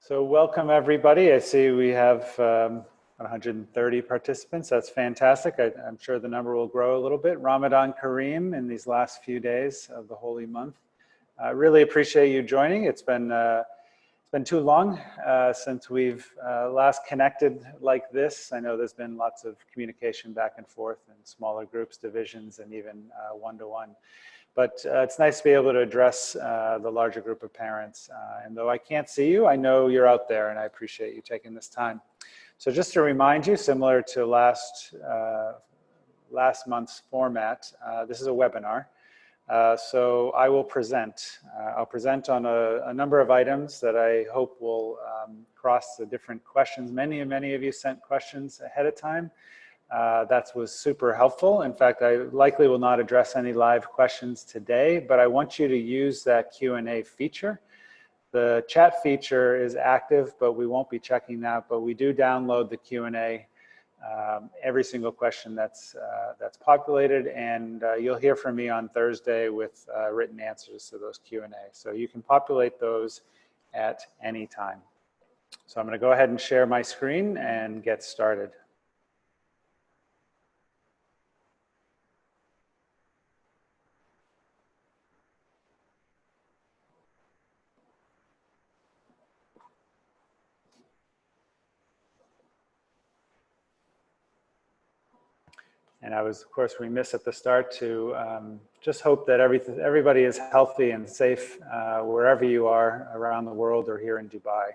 So welcome everybody. I see we have 130 participants. That's fantastic. I'm sure the number will grow a little bit. Ramadan Kareem in these last few days of the holy month. I really appreciate you joining. It's been too long since we've last connected like this. I know there's been lots of communication back and forth in smaller groups, divisions, and even one-to-one. But it's nice to be able to address the larger group of parents. And though I can't see you, I know you're out there, and I appreciate you taking this time. So just to remind you, similar to last month's format, this is a webinar. So I will present. I'll present on a number of items that I hope will cross the different questions. Many of you sent questions ahead of time. That was super helpful. In fact, I likely will not address any live questions today, but I want you to use that Q&A feature. The chat feature is active, but we won't be checking that, but we do download the Q&A, every single question that's populated, and you'll hear from me on Thursday with written answers to those Q&A. So you can populate those at any time. So I'm going to go ahead and share my screen and get started. And I was, of course, remiss at the start to just hope that everybody is healthy and safe wherever you are around the world or here in Dubai.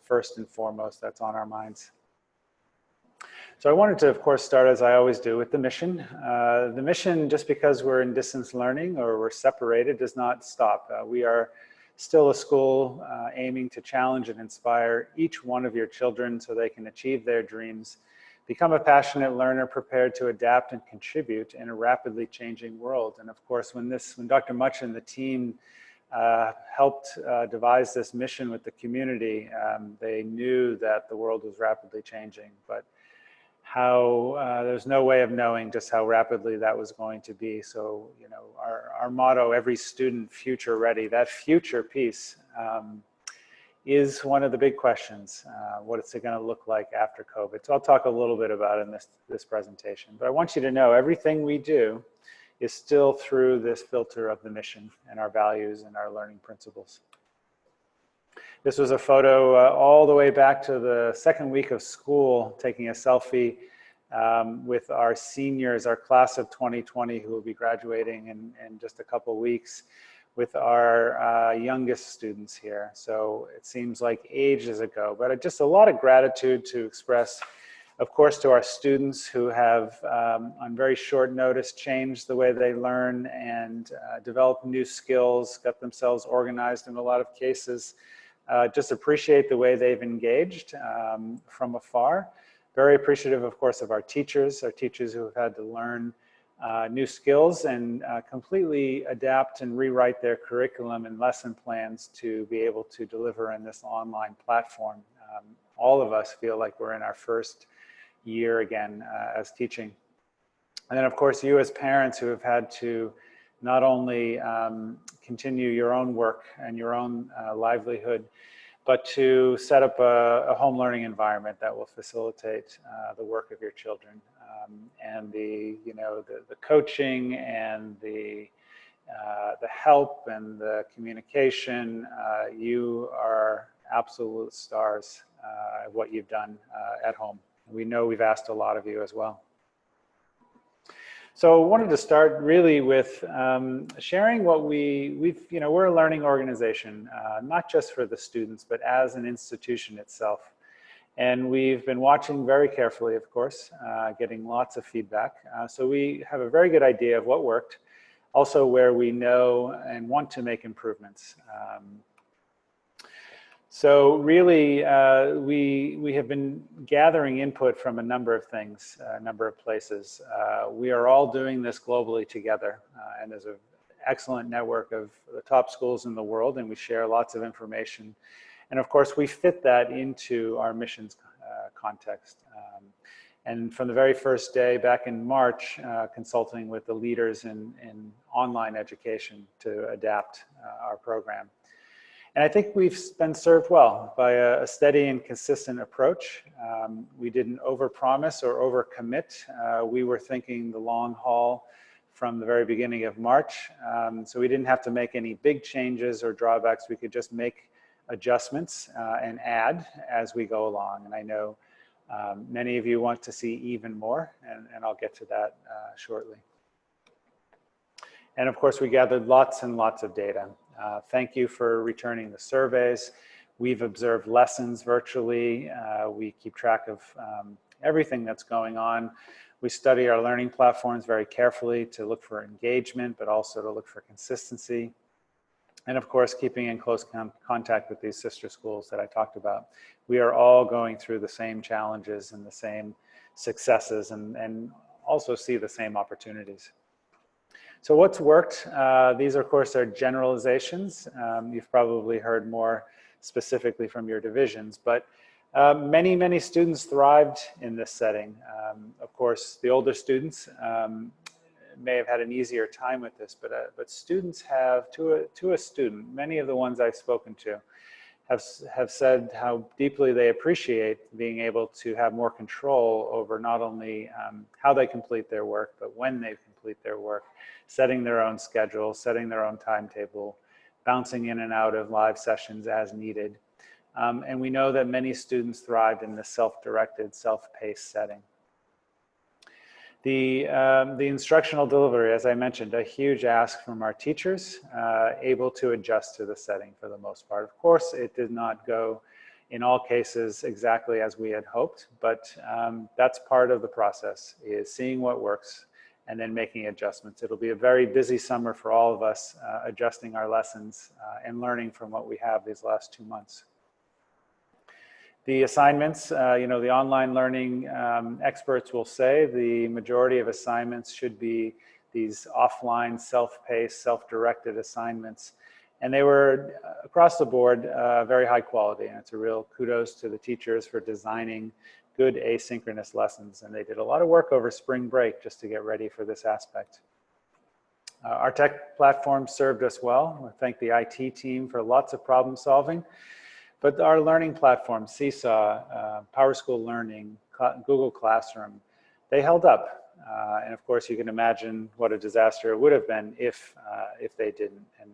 First and foremost, that's on our minds. So I wanted to, of course, start as I always do with the mission. The mission, just because we're in distance learning or we're separated, does not stop. We are still a school aiming to challenge and inspire each one of your children so they can achieve their dreams. Become a passionate learner prepared to adapt and contribute in a rapidly changing world. And of course, when Dr. Much and the team helped devise this mission with the community, they knew that the world was rapidly changing, but there's no way of knowing just how rapidly that was going to be. So, you know, our motto, every student future ready, that future piece is one of the big questions. What is it going to look like after COVID? So I'll talk a little bit about it in this presentation. But I want you to know everything we do is still through this filter of the mission and our values and our learning principles. This was a photo all the way back to the second week of school, taking a selfie with our seniors, our class of 2020, who will be graduating in just a couple weeks, with our youngest students here. So it seems like ages ago, but just a lot of gratitude to express, of course, to our students who have, on very short notice, changed the way they learn and developed new skills, got themselves organized in a lot of cases. Just appreciate the way they've engaged from afar. Very appreciative, of course, of our teachers who have had to learn new skills and completely adapt and rewrite their curriculum and lesson plans to be able to deliver in this online platform. All of us feel like we're in our first year again as teaching. And then, of course, you as parents who have had to not only continue your own work and your own livelihood, but to set up a home learning environment that will facilitate the work of your children. And the coaching and the help and the communication, you are absolute stars at what you've done at home. We know we've asked a lot of you as well. So I wanted to start really with sharing what we're a learning organization, not just for the students, but as an institution itself. And we've been watching very carefully, of course, getting lots of feedback. So we have a very good idea of what worked, also where we know and want to make improvements. So really, we have been gathering input from a number of things, a number of places. We are all doing this globally together, and there's an excellent network of the top schools in the world, and we share lots of information. And of course, we fit that into our missions context. And from the very first day back in March, consulting with the leaders in online education to adapt our program. And I think we've been served well by a steady and consistent approach. We didn't overpromise or overcommit. We were thinking the long haul from the very beginning of March. So we didn't have to make any big changes or drawbacks. We could just make adjustments and add as we go along. And I know many of you want to see even more, and I'll get to that shortly. And of course, we gathered lots and lots of data. Thank you for returning the surveys. We've observed lessons virtually. We keep track of everything that's going on. We study our learning platforms very carefully to look for engagement, but also to look for consistency. And of course, keeping in close contact with these sister schools that I talked about. We are all going through the same challenges and the same successes, and also see the same opportunities. So what's worked? These, of course, are generalizations. You've probably heard more specifically from your divisions, but many students thrived in this setting. Of course, the older students may have had an easier time with this, but students have, to a student, many of the ones I've spoken to have said how deeply they appreciate being able to have more control over not only how they complete their work, but when they complete their work, setting their own schedule, setting their own timetable, bouncing in and out of live sessions as needed. And we know that many students thrived in this self-directed, self-paced setting. The instructional delivery, as I mentioned, a huge ask from our teachers, able to adjust to the setting for the most part. Of course, it did not go in all cases exactly as we had hoped, but that's part of the process, is seeing what works and then making adjustments. It'll be a very busy summer for all of us, adjusting our lessons and learning from what we have these last 2 months. The assignments, the online learning experts will say the majority of assignments should be these offline, self-paced, self-directed assignments. And they were, across the board, very high quality. And it's a real kudos to the teachers for designing good asynchronous lessons. And they did a lot of work over spring break just to get ready for this aspect. Our tech platform served us well. I thank the IT team for lots of problem solving. But our learning platform, Seesaw, PowerSchool Learning, Google Classroom, they held up. And of course, you can imagine what a disaster it would have been if they didn't. And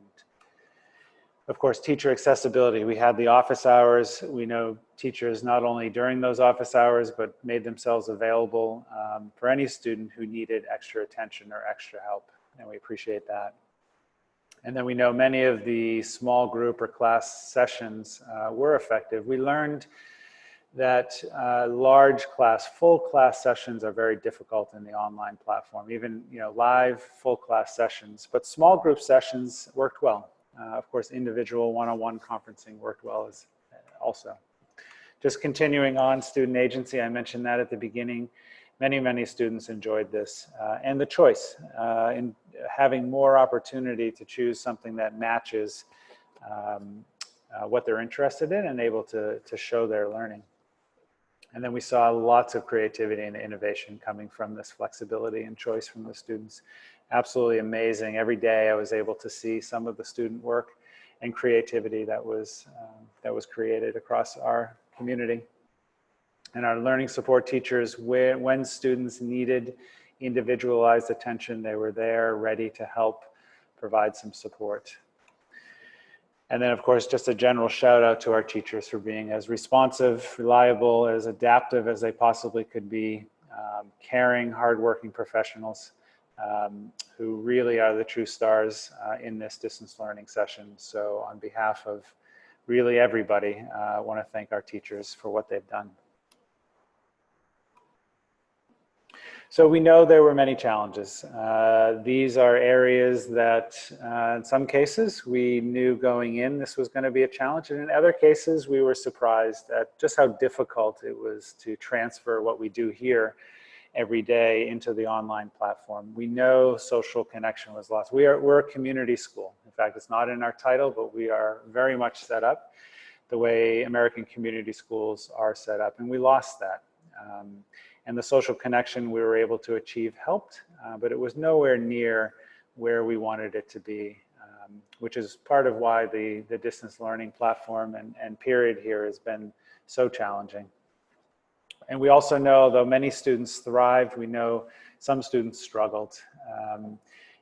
of course, teacher accessibility. We had the office hours. We know teachers not only during those office hours, but made themselves available for any student who needed extra attention or extra help. And we appreciate that. And then we know many of the small group or class sessions were effective. We learned that large class, full class sessions are very difficult in the online platform, even live full class sessions, but small group sessions worked well. Of course, individual one-on-one conferencing worked well as also. Just continuing on student agency, I mentioned that at the beginning. Many students enjoyed this. And the choice in having more opportunity to choose something that matches what they're interested in and able to show their learning. And then we saw lots of creativity and innovation coming from this flexibility and choice from the students. Absolutely amazing. Every day I was able to see some of the student work and creativity that was created across our community. And our learning support teachers, when students needed individualized attention, they were there ready to help provide some support. And then, of course, just a general shout out to our teachers for being as responsive, reliable, as adaptive as they possibly could be, caring, hardworking professionals who really are the true stars in this distance learning session. So on behalf of really everybody, I want to thank our teachers for what they've done. So we know there were many challenges. These are areas that in some cases we knew going in this was going to be a challenge, and in other cases we were surprised at just how difficult it was to transfer what we do here every day into the online platform. We know social connection was lost. We're a community school. In fact, it's not in our title, but we are very much set up the way American community schools are set up, and we lost that. And the social connection we were able to achieve helped, but it was nowhere near where we wanted it to be. which is part of why the distance learning platform and period here has been so challenging. And we also know, though many students thrived, we know some students struggled.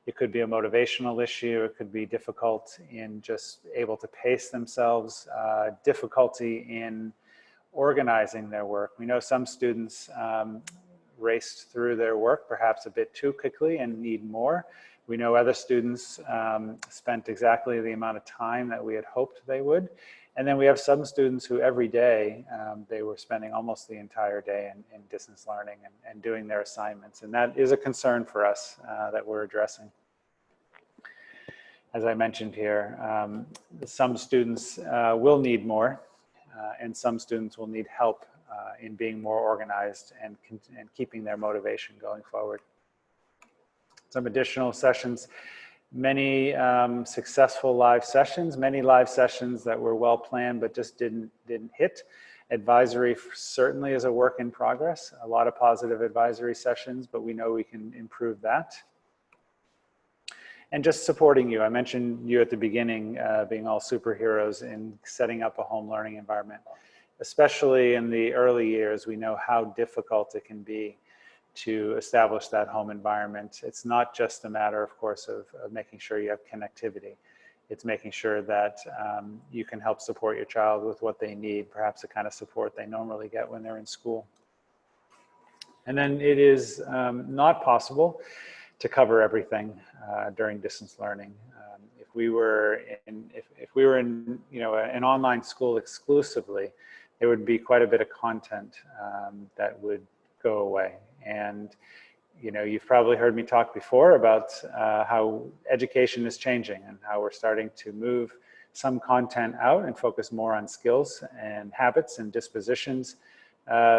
It could be a motivational issue, it could be difficult in just able to pace themselves, difficulty in organizing their work. We know some students raced through their work perhaps a bit too quickly and need more. We know other students spent exactly the amount of time that we had hoped they would. And then we have some students who every day, they were spending almost the entire day in distance learning and doing their assignments. And that is a concern for us that we're addressing. As I mentioned here, some students will need more, and some students will need help in being more organized and keeping their motivation going forward. Some additional sessions, many successful live sessions, many live sessions that were well planned but just didn't hit. Advisory certainly is a work in progress, a lot of positive advisory sessions, but we know we can improve that. And just supporting you. I mentioned you at the beginning being all superheroes in setting up a home learning environment. Especially in the early years, we know how difficult it can be to establish that home environment. It's not just a matter, of course, of making sure you have connectivity. It's making sure that you can help support your child with what they need, perhaps the kind of support they normally get when they're in school. And then it is not possible to cover everything during distance learning. If we were in an online school exclusively, there would be quite a bit of content that would go away. And you've probably heard me talk before about how education is changing and how we're starting to move some content out and focus more on skills and habits and dispositions.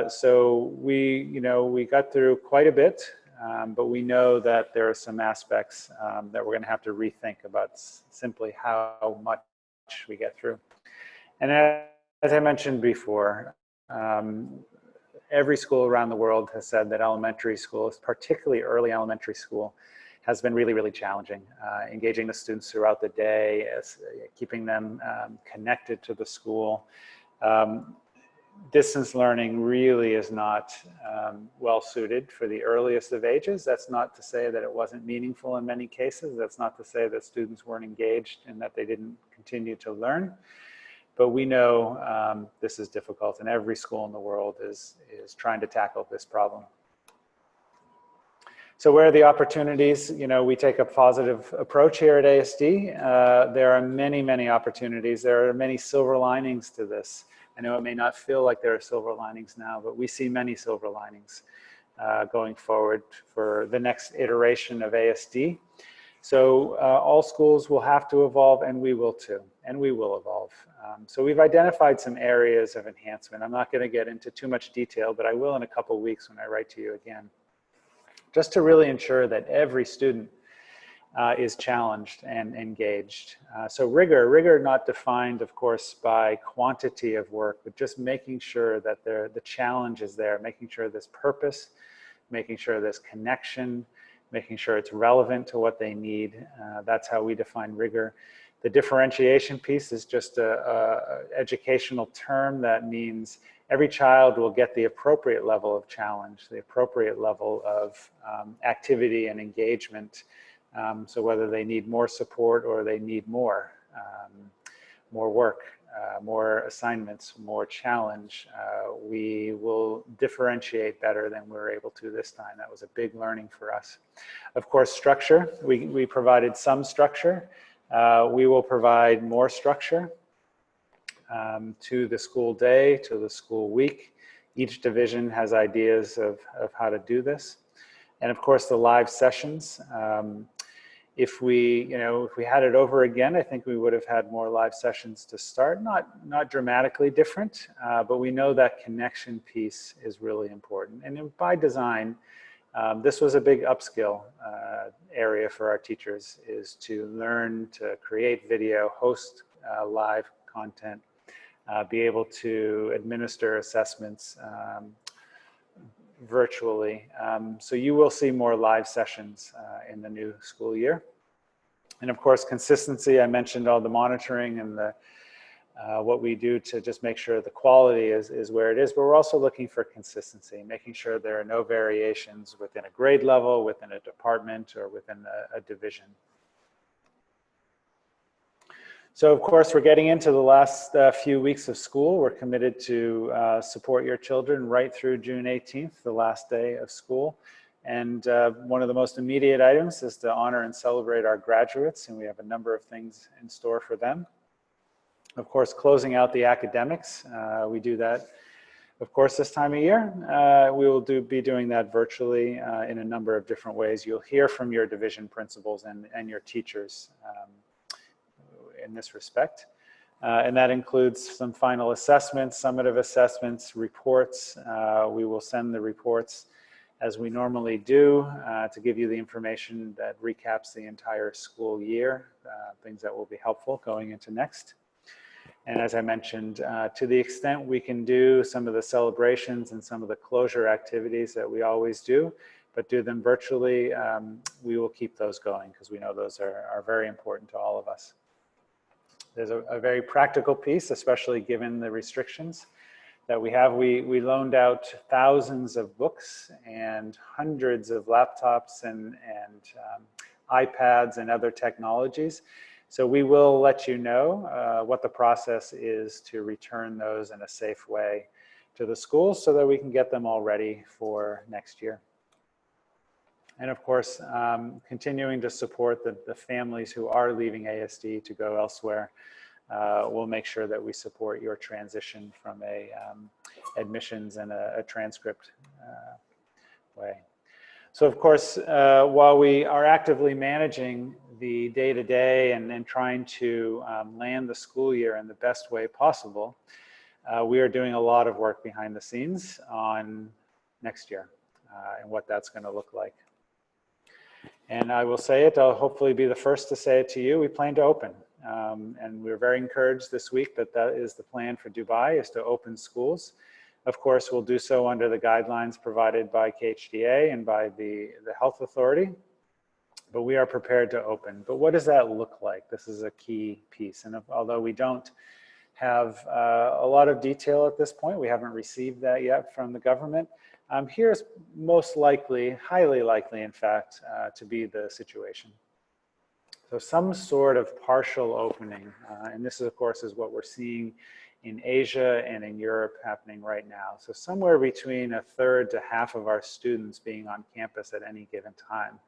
So we got through quite a bit, but we know that there are some aspects that we're going to have to rethink about simply how much we get through. And as I mentioned before, every school around the world has said that elementary school, particularly early elementary school, has been really, really challenging. Engaging the students throughout the day, keeping them connected to the school. Distance learning really is not well suited for the earliest of ages. That's not to say that it wasn't meaningful in many cases. That's not to say that students weren't engaged and that they didn't continue to learn. But we know this is difficult, and every school in the world is trying to tackle this problem. So where are the opportunities? We take a positive approach here at ASD. There are many, many opportunities. There are many silver linings to this. I know it may not feel like there are silver linings now, but we see many silver linings going forward for the next iteration of ASD. So all schools will have to evolve, and we will too, and we will evolve. So we've identified some areas of enhancement. I'm not going to get into too much detail, but I will in a couple weeks when I write to you again, just to really ensure that every student is challenged and engaged. So rigor not defined, of course, by quantity of work, but just making sure that the challenge is there, making sure there's purpose, making sure there's connection, making sure it's relevant to what they need. That's how we define rigor. The differentiation piece is just an educational term that means every child will get the appropriate level of challenge, the appropriate level of activity and engagement. So whether they need more support or they need more work, more assignments, more challenge, we will differentiate better than we were able to this time. That was a big learning for us. Of course, structure, we provided some structure. We will provide more structure to the school day, to the school week. Each division has ideas of how to do this. And of course, the live sessions. If we had it over again, I think we would have had more live sessions to start. Not dramatically different, but we know that connection piece is really important. And by design, this was a big upskill area for our teachers, is to learn to create video, host live content, be able to administer assessments virtually. So you will see more live sessions in the new school year. And of course, consistency, I mentioned all the monitoring and the what we do to just make sure the quality is where it is, but we're also looking for consistency, making sure there are no variations within a grade level, within a department, or within a division. So of course, we're getting into the last few weeks of school. We're committed to support your children right through June 18th, the last day of school. And one of the most immediate items is to honor and celebrate our graduates, and we have a number of things in store for them. Of course, closing out the academics, we do that, of course, this time of year. We will be doing that virtually in a number of different ways. You'll hear from your division principals and your teachers in this respect. And that includes some final assessments, summative assessments, reports. We will send the reports as we normally do to give you the information that recaps the entire school year, things that will be helpful going into next. And as I mentioned, to the extent we can do some of the celebrations and some of the closure activities that we always do, but do them virtually, we will keep those going because we know those are very important to all of us. There's a very practical piece, especially given the restrictions that we have. We loaned out thousands of books and hundreds of laptops and iPads and other technologies. So we will let you know what the process is to return those in a safe way to the schools so that we can get them all ready for next year. And of course, continuing to support the families who are leaving ASD to go elsewhere. We'll make sure that we support your transition from a admissions and a transcript way. So of course, while we are actively managing the day-to-day and trying to land the school year in the best way possible, we are doing a lot of work behind the scenes on next year and what that's going to look like. And I will say it, I'll hopefully be the first to say it to you, we plan to open. And we're very encouraged this week that is the plan for Dubai, is to open schools. Of course, we'll do so under the guidelines provided by KHDA and by the health authority, but we are prepared to open. But what does that look like? This is a key piece. And although we don't have a lot of detail at this point, we haven't received that yet from the government, here's most likely, highly likely in fact, to be the situation. So some sort of partial opening, and this is, of course, is what we're seeing in Asia and in Europe happening right now. So somewhere between a third to half of our students being on campus at any given time.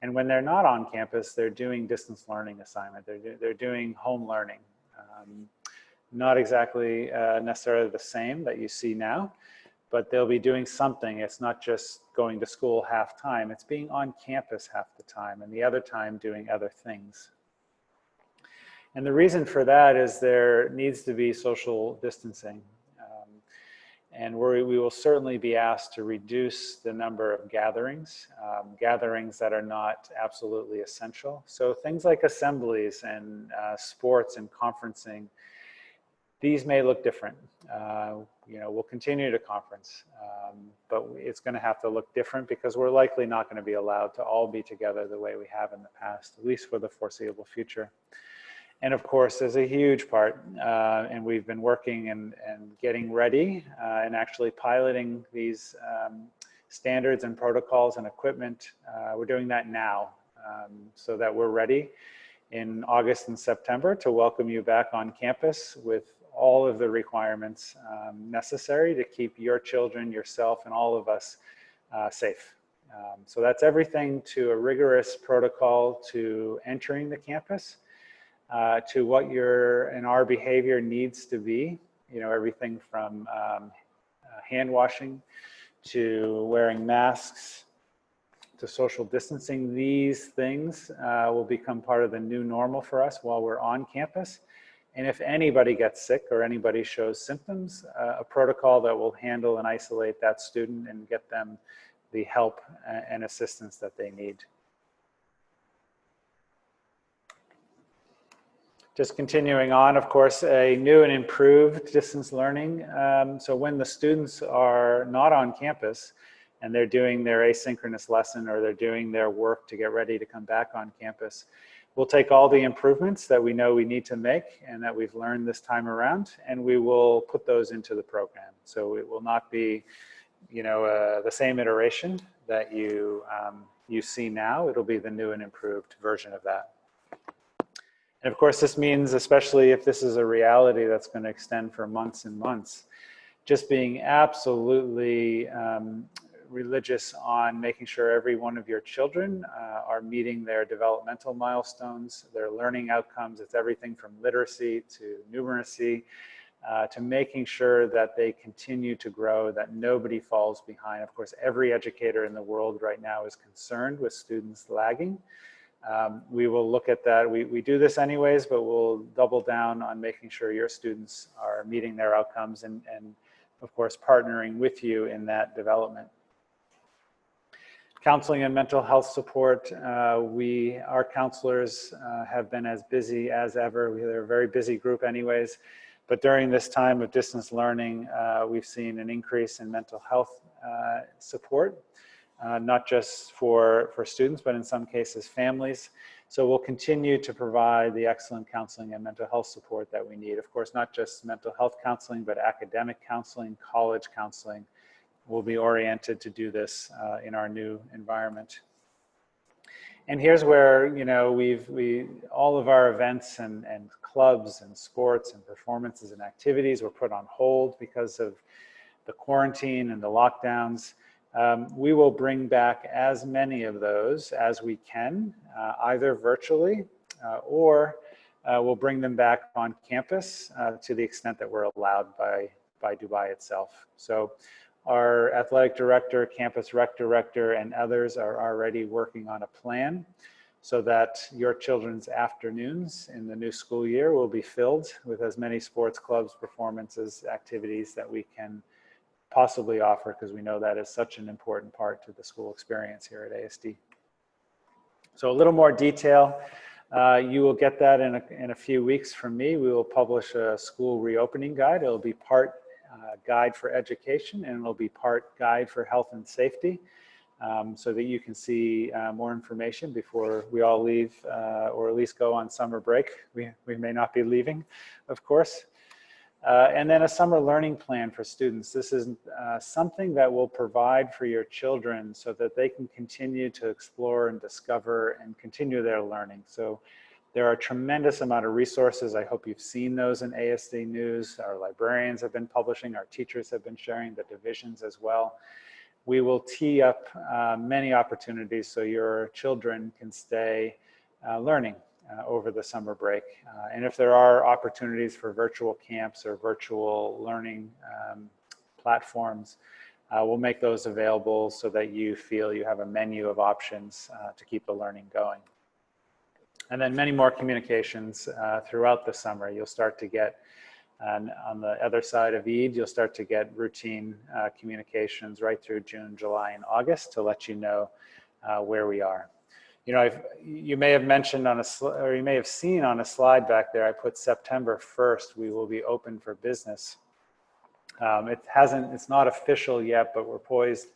And when they're not on campus, they're doing distance learning assignment. They're doing home learning. Not exactly necessarily the same that you see now, but they'll be doing something. It's not just going to school half time, it's being on campus half the time and the other time doing other things. And the reason for that is there needs to be social distancing. And we will certainly be asked to reduce the number of gatherings, gatherings that are not absolutely essential. So things like assemblies and sports and conferencing, these may look different. You know, we'll continue to conference, but it's going to have to look different because we're likely not going to be allowed to all be together the way we have in the past, at least for the foreseeable future. And of course, there's a huge part, and we've been working and getting ready and actually piloting these standards and protocols and equipment. We're doing that now so that we're ready in August and September to welcome you back on campus with all of the requirements necessary to keep your children, yourself, and all of us safe. So that's everything to a rigorous protocol to entering the campus, to what your and our behavior needs to be, you know, everything from hand washing to wearing masks to social distancing. These things will become part of the new normal for us while we're on campus. And if anybody gets sick or anybody shows symptoms, a protocol that will handle and isolate that student and get them the help and assistance that they need. Just continuing on, of course, a new and improved distance learning. So when the students are not on campus and they're doing their asynchronous lesson or they're doing their work to get ready to come back on campus, We'll take all the improvements that we know we need to make and that we've learned this time around, and we will put those into the program. So it will not be, the same iteration that you see now. It'll be the new and improved version of that. And of course, this means, especially if this is a reality that's going to extend for months and months, just being absolutely religious on making sure every one of your children are meeting their developmental milestones, their learning outcomes. It's everything from literacy to numeracy, to making sure that they continue to grow, that nobody falls behind. Of course, every educator in the world right now is concerned with students lagging. We will look at that. We do this anyways, but we'll double down on making sure your students are meeting their outcomes and of course, partnering with you in that development. Counseling and mental health support. Our counselors have been as busy as ever. We're a very busy group anyways, but during this time of distance learning, we've seen an increase in mental health support. Not just for students, but in some cases families. So we'll continue to provide the excellent counseling and mental health support that we need. Of course, not just mental health counseling, but academic counseling, college counseling. We'll be oriented to do this in our new environment. And here's where, all of our events and clubs and sports and performances and activities were put on hold because of the quarantine and the lockdowns. We will bring back as many of those as we can, either virtually or we'll bring them back on campus to the extent that we're allowed by Dubai itself. So our athletic director, campus rec director, and others are already working on a plan so that your children's afternoons in the new school year will be filled with as many sports clubs, performances, activities that we can possibly offer, because we know that is such an important part to the school experience here at ASD. So a little more detail. You will get that in a few weeks from me. We will publish a school reopening guide. It'll be part guide for education, and it'll be part guide for health and safety, so that you can see more information before we all leave, or at least go on summer break. We may not be leaving, of course. And then a summer learning plan for students. This is something that will provide for your children so that they can continue to explore and discover and continue their learning. So there are a tremendous amount of resources. I hope you've seen those in ASD News. Our librarians have been publishing, our teachers have been sharing, the divisions as well. We will tee up many opportunities so your children can stay learning over the summer break. And if there are opportunities for virtual camps or virtual learning platforms, we'll make those available so that you feel you have a menu of options to keep the learning going. And then many more communications throughout the summer. You'll start to get, on the other side of Eid, you'll start to get routine communications right through June, July, and August to let you know where we are. You may have mentioned or you may have seen on a slide back there, I put September 1st, we will be open for business. It's not official yet, but we're poised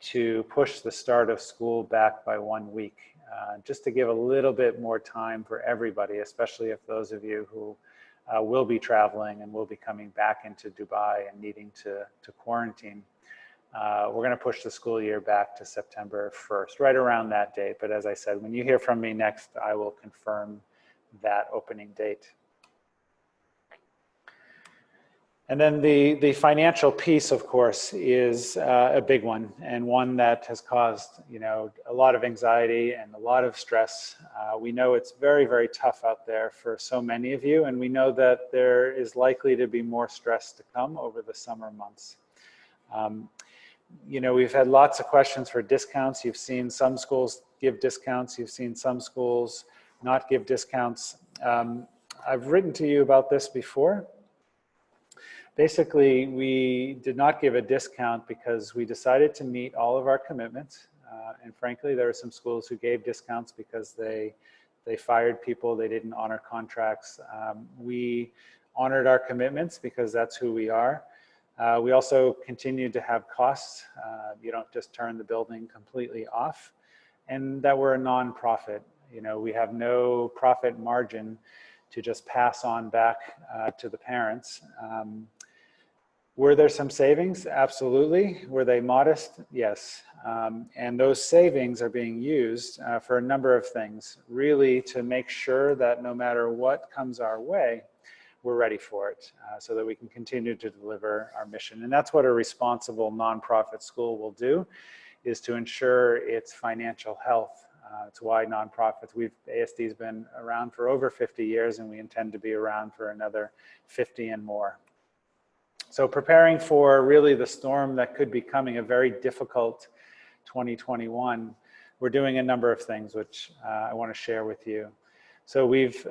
to push the start of school back by 1 week, just to give a little bit more time for everybody, especially if those of you who will be traveling and will be coming back into Dubai and needing to quarantine. We're going to push the school year back to September 1st, right around that date. But as I said, when you hear from me next, I will confirm that opening date. And then the financial piece, of course, is a big one, and one that has caused a lot of anxiety and a lot of stress. We know it's very, very tough out there for so many of you, and we know that there is likely to be more stress to come over the summer months. We've had lots of questions for discounts. You've seen some schools give discounts. You've seen some schools not give discounts. I've written to you about this before. Basically, we did not give a discount because we decided to meet all of our commitments. And frankly, there are some schools who gave discounts because they fired people, they didn't honor contracts. We honored our commitments because that's who we are. We also continued to have costs. You don't just turn the building completely off. And that we're a nonprofit. You know, we have no profit margin to just pass on back to the parents. Were there some savings? Absolutely. Were they modest? Yes. And those savings are being used for a number of things, really to make sure that no matter what comes our way, we're ready for it so that we can continue to deliver our mission. And that's what a responsible nonprofit school will do, is to ensure its financial health. It's why nonprofits, ASD has been around for over 50 years, and we intend to be around for another 50 and more. So preparing for really the storm that could be coming, a very difficult 2021, we're doing a number of things which I want to share with you. So we've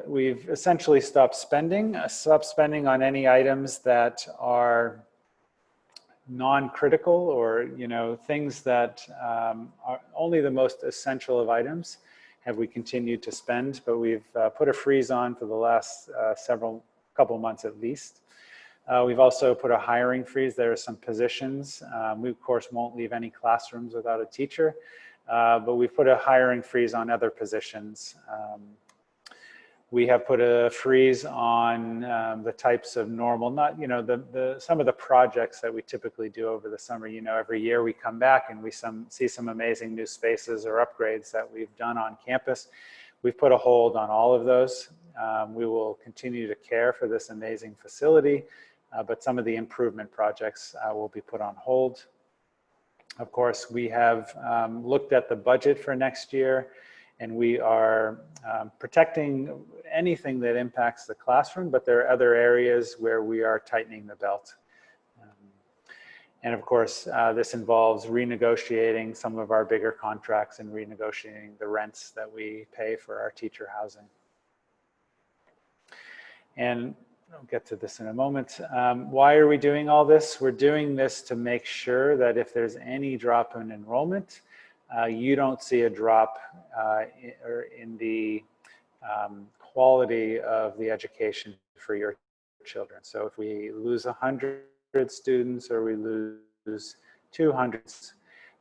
essentially stopped spending on any items that are non-critical, or things that are only the most essential of items have we continued to spend, but we've put a freeze on for the last couple months at least. We've also put a hiring freeze. There are some positions. We, of course, won't leave any classrooms without a teacher, but we've put a hiring freeze on other positions. We have put a freeze on the types of normal, some of the projects that we typically do over the summer. Every year we come back and we see some amazing new spaces or upgrades that we've done on campus. We've put a hold on all of those. We will continue to care for this amazing facility, but some of the improvement projects will be put on hold. Of course, we have looked at the budget for next year, and we are protecting anything that impacts the classroom, but there are other areas where we are tightening the belt. And of course, this involves renegotiating some of our bigger contracts and renegotiating the rents that we pay for our teacher housing. And I'll get to this in a moment. Why are we doing all this? We're doing this to make sure that if there's any drop in enrollment, you don't see a drop in the quality of the education for your children. So if we lose 100 students or we lose 200,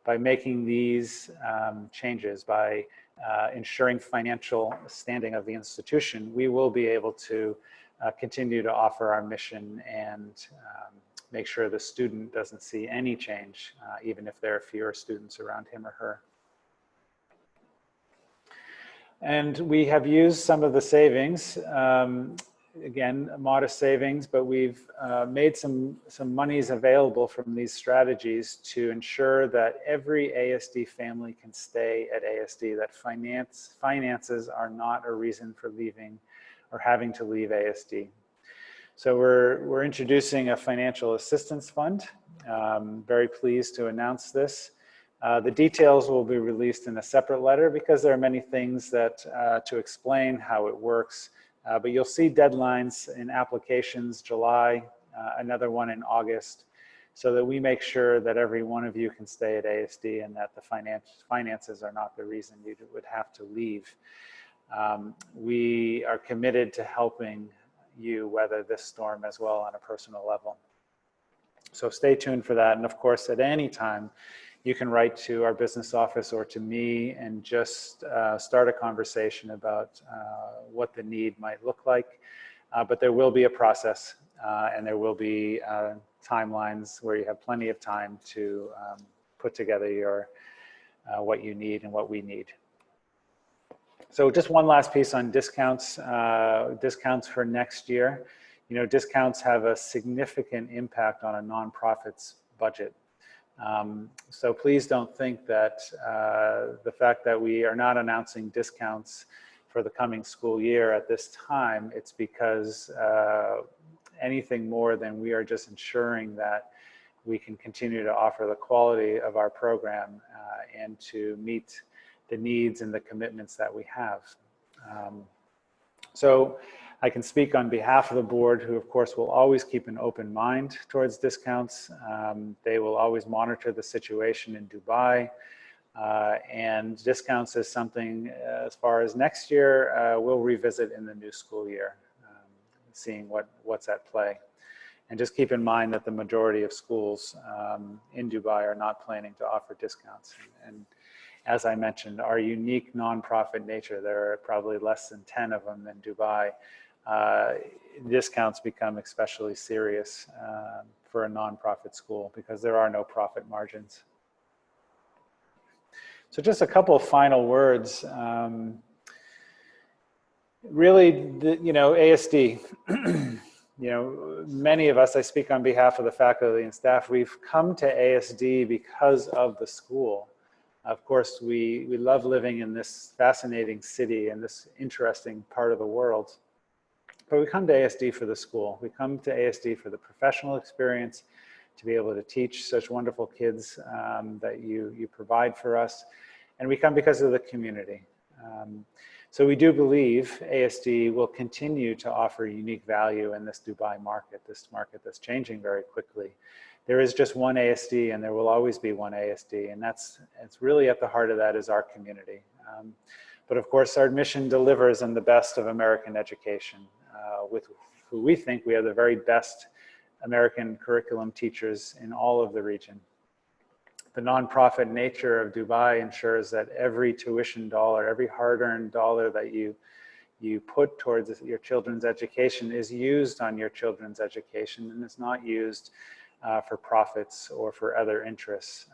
by making these changes, by ensuring financial standing of the institution, we will be able to continue to offer our mission and make sure the student doesn't see any change, even if there are fewer students around him or her. And we have used some of the savings, again, modest savings, but we've made some monies available from these strategies to ensure that every ASD family can stay at ASD, that finances are not a reason for leaving or having to leave ASD. So we're introducing a financial assistance fund. Very pleased to announce this. The details will be released in a separate letter because there are many things that to explain how it works. But you'll see deadlines in applications July, another one in August, so that we make sure that every one of you can stay at ASD and that the finances are not the reason you would have to leave. We are committed to helping you weather this storm as well on a personal level. So stay tuned for that. And of course, at any time, you can write to our business office or to me and just start a conversation about what the need might look like. But there will be a process and there will be timelines where you have plenty of time to put together your what you need and what we need. So just one last piece on discounts, discounts for next year. Discounts have a significant impact on a nonprofit's budget. So please don't think that the fact that we are not announcing discounts for the coming school year at this time, it's because anything more than we are just ensuring that we can continue to offer the quality of our program and to meet the needs and the commitments that we have. So I can speak on behalf of the board, who of course will always keep an open mind towards discounts. They will always monitor the situation in Dubai. And discounts is something, as far as next year, we'll revisit in the new school year, seeing what's at play. And just keep in mind that the majority of schools in Dubai are not planning to offer discounts. as I mentioned, our unique nonprofit nature. There are probably less than 10 of them in Dubai. Discounts become especially serious for a nonprofit school because there are no profit margins. So just a couple of final words. Really, ASD, many of us, I speak on behalf of the faculty and staff, we've come to ASD because of the school. Of course, we love living in this fascinating city and this interesting part of the world. But we come to ASD for the school. We come to ASD for the professional experience, to be able to teach such wonderful kids that you provide for us. And we come because of the community. So we do believe ASD will continue to offer unique value in this Dubai market, this market that's changing very quickly. There is just one ASD and there will always be one ASD, and it's really at the heart of that is our community. But of course, our mission delivers on the best of American education, with who we think we have the very best American curriculum teachers in all of the region. The nonprofit nature of Dubai ensures that every tuition dollar, every hard-earned dollar that you put towards your children's education is used on your children's education, and it's not used for profits or for other interests.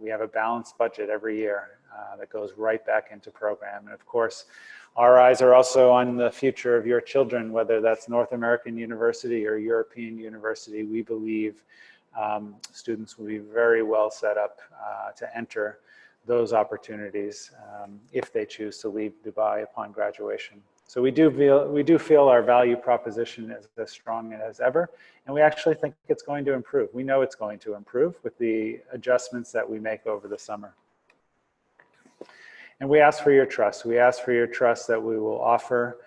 We have a balanced budget every year that goes right back into program. And of course, our eyes are also on the future of your children, whether that's North American University or European University. We believe students will be very well set up to enter those opportunities if they choose to leave Dubai upon graduation. So we do feel our value proposition is as strong as ever, and we actually think it's going to improve. We know it's going to improve with the adjustments that we make over the summer. And we ask for your trust. We ask for your trust that we will offer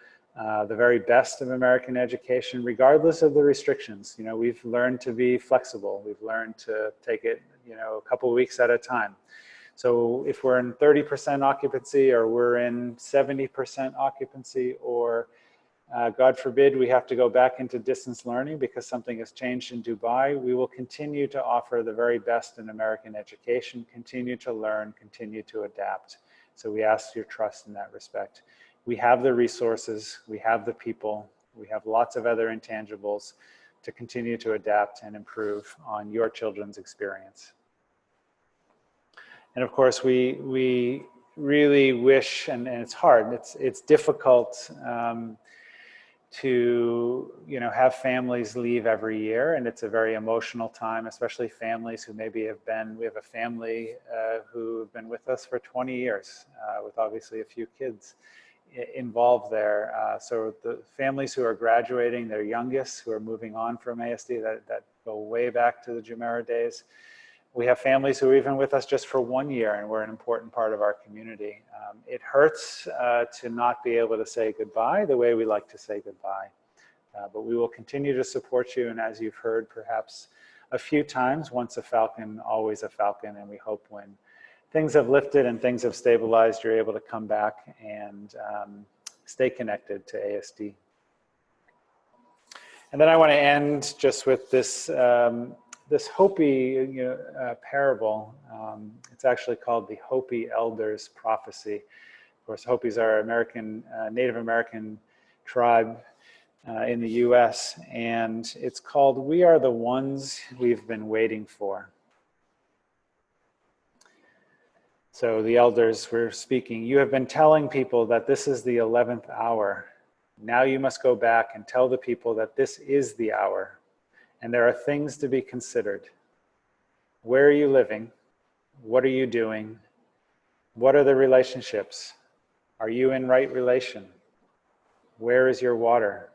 the very best of American education, regardless of the restrictions. We've learned to be flexible. We've learned to take it, a couple of weeks at a time. So if we're in 30% occupancy, or we're in 70% occupancy, or God forbid we have to go back into distance learning because something has changed in Dubai, we will continue to offer the very best in American education, continue to learn, continue to adapt. So we ask your trust in that respect. We have the resources, we have the people, we have lots of other intangibles to continue to adapt and improve on your children's experience. And of course, we really wish, and it's hard, it's difficult to have families leave every year, and it's a very emotional time, especially families who maybe we have a family who have been with us for 20 years, with obviously a few kids involved there. So the families who are graduating, their youngest, who are moving on from ASD, that go way back to the Jumeirah days. We have families who are even with us just for 1 year, and we're an important part of our community. It hurts to not be able to say goodbye the way we like to say goodbye. But we will continue to support you, and as you've heard perhaps a few times, once a Falcon, always a Falcon, and we hope when things have lifted and things have stabilized, you're able to come back and stay connected to ASD. And then I want to end just with this this Hopi parable. It's actually called the Hopi Elders Prophecy. Of course, Hopis are Native American tribe in the US, and it's called "We Are the Ones We've Been Waiting For." So the elders were speaking, "You have been telling people that this is the 11th hour. Now you must go back and tell the people that this is the hour. And there are things to be considered. Where are you living? What are you doing? What are the relationships? Are you in right relation? Where is your water?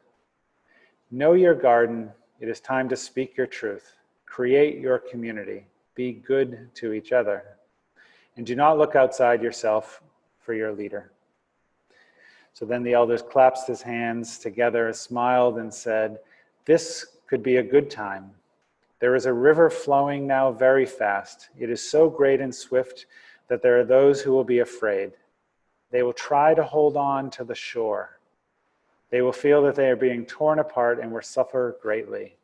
Know your garden. It is time to speak your truth. Create your community. Be good to each other. And do not look outside yourself for your leader." So then the elders clasped his hands together, smiled, and said, "This could be a good time. There is a river flowing now very fast. It is so great and swift that there are those who will be afraid. They will try to hold on to the shore. They will feel that they are being torn apart and will suffer greatly.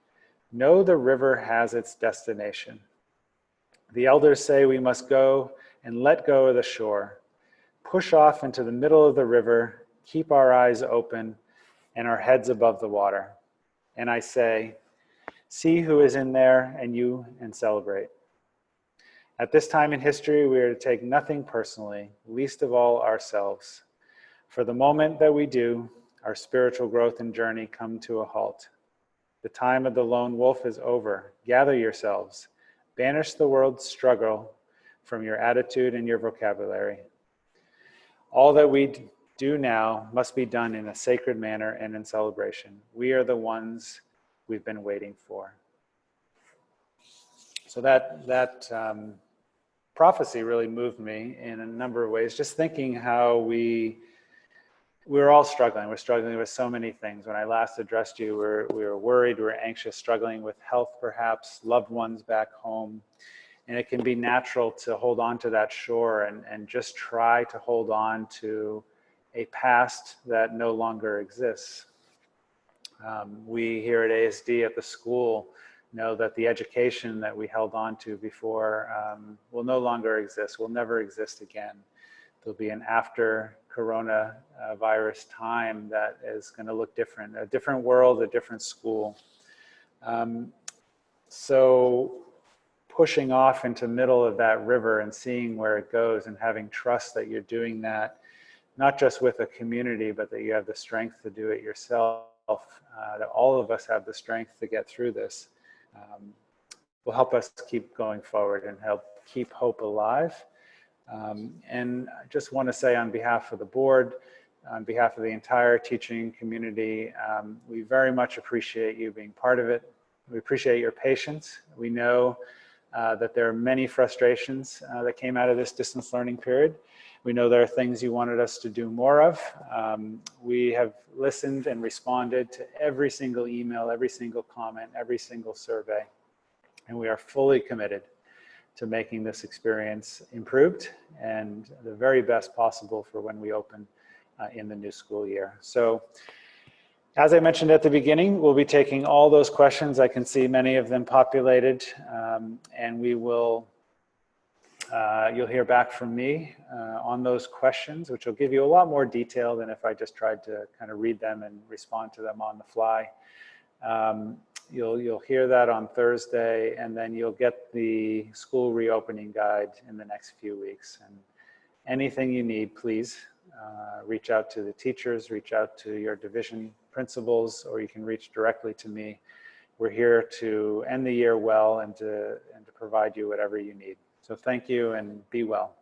Know the river has its destination. The elders say we must go and let go of the shore. Push off into the middle of the river, keep our eyes open and our heads above the water. And I say, see who is in there and celebrate. At this time in history, we are to take nothing personally, least of all ourselves. For the moment that we do, our spiritual growth and journey come to a halt. The time of the lone wolf is over. Gather yourselves. Banish the world's struggle from your attitude and your vocabulary. All that we do now must be done in a sacred manner and in celebration. We are the ones we've been waiting for. So that prophecy really moved me in a number of ways. Just thinking how we're all struggling. We're struggling with so many things. When I last addressed you, we were worried, we were anxious, struggling with health perhaps, loved ones back home. And it can be natural to hold on to that shore and just try to hold on to a past that no longer exists. We here at ASD at the school know that the education that we held on to before will no longer exist, will never exist again. There'll be an after coronavirus time that is going to look different, a different world, a different school. So pushing off into the middle of that river and seeing where it goes and having trust that you're doing that, not just with a community, but that you have the strength to do it yourself, that all of us have the strength to get through this, will help us keep going forward and help keep hope alive. And I just want to say on behalf of the board, on behalf of the entire teaching community, we very much appreciate you being part of it. We appreciate your patience. We know that there are many frustrations that came out of this distance learning period. We know there are things you wanted us to do more of. We have listened and responded to every single email, every single comment, every single survey, and we are fully committed to making this experience improved and the very best possible for when we open in the new school year. So, as I mentioned at the beginning, we'll be taking all those questions. I can see many of them populated, and we will, you'll hear back from me on those questions, which will give you a lot more detail than if I just tried to kind of read them and respond to them on the fly. You'll hear that on Thursday, and then you'll get the school reopening guide in the next few weeks. And anything you need, please reach out to the teachers, reach out to your division principals, or you can reach directly to me. We're here to end the year well and to provide you whatever you need. So thank you and be well.